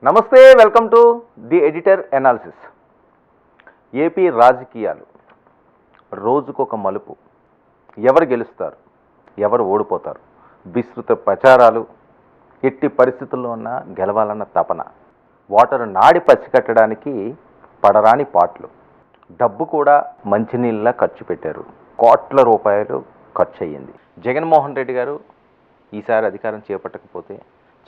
నమస్తే, welcome to the editor analysis. AP రాజకీయాలు రోజుకొక మలుపు. ఎవరు గెలుస్తారు, ఎవరు ఓడిపోతారు, విస్తృత ప్రచారాలు, ఎట్టి పరిస్థితుల్లో ఉన్న గెలవాలన్న తపన, ఓటరు నాడి పసికట్టడానికి పడరాని పాటలు, డబ్బు కూడా మంచినీళ్ళ ఖర్చు పెట్టారు. కోట్ల రూపాయలు ఖర్చు అయ్యింది. జగన్మోహన్ రెడ్డి గారు ఈసారి అధికారం చేపట్టకపోతే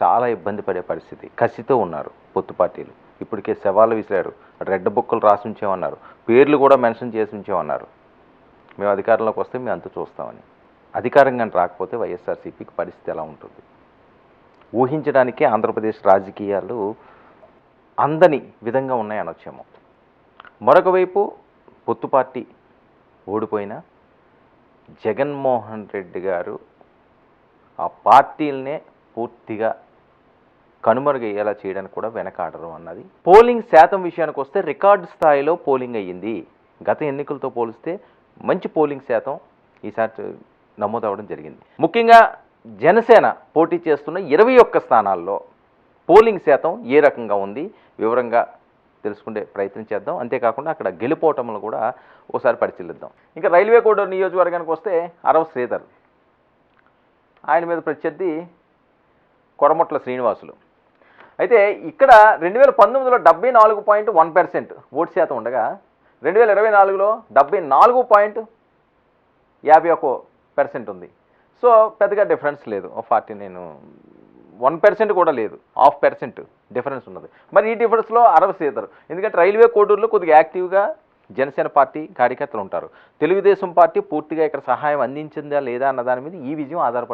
చాలా ఇబ్బంది పడే పరిస్థితి. కసితో ఉన్నారు పొత్తు పార్టీలు. ఇప్పటికే సవాళ్ళు విసిరారు. రెడ్ బుక్కులు రాసి ఉంచేమన్నారు, పేర్లు కూడా మెన్షన్ చేసి ఉంచేమన్నారు. మేము అధికారంలోకి వస్తే మేము అంత చూస్తామని. అధికారంగా రాకపోతే వైఎస్ఆర్సీపీకి పరిస్థితి ఎలా ఉంటుంది ఊహించడానికే ఆంధ్రప్రదేశ్ రాజకీయాలు అందని విధంగా ఉన్నాయనొచ్చేమో. మరొక వైపు పొత్తు పార్టీ ఓడిపోయినా జగన్మోహన్ రెడ్డి గారు ఆ పార్టీలనే పూర్తిగా కనుమరుగయ్యేలా చేయడానికి కూడా వెనకాడరు అన్నది. పోలింగ్ శాతం విషయానికి వస్తే రికార్డు స్థాయిలో పోలింగ్ అయ్యింది. గత ఎన్నికలతో పోలిస్తే మంచి పోలింగ్ శాతం ఈసారి నమోదవడం జరిగింది. ముఖ్యంగా జనసేన పోటీ చేస్తున్న 21 స్థానాల్లో పోలింగ్ శాతం ఏ రకంగా ఉంది వివరంగా తెలుసుకునే ప్రయత్నం చేద్దాం. అంతేకాకుండా అక్కడ గెలుపోవటంలో కూడా ఒకసారి పరిశీలిద్దాం. ఇంకా రైల్వే కోడూరు నియోజకవర్గానికి వస్తే అరవ శ్రీధర్, ఆయన మీద ప్రత్యర్థి కొరమొట్ల శ్రీనివాసులు. అయితే ఇక్కడ 2019లో 74.1% ఓటు శాతం ఉండగా 2024లో 74.51% ఉంది. సో పెద్దగా డిఫరెన్స్ లేదు. 1% కూడా లేదు, 0.5% డిఫరెన్స్ ఉన్నది. మరి ఈ డిఫరెన్స్లో అరవ శ్రీధర్, ఎందుకంటే రైల్వే కోడూరులో కొద్దిగా యాక్టివ్గా జనసేన పార్టీ కార్యకర్తలు ఉంటారు. తెలుగుదేశం పార్టీ పూర్తిగా ఇక్కడ సహాయం అందించిందా లేదా అన్న దాని మీద ఈ విజయం ఆధారపడి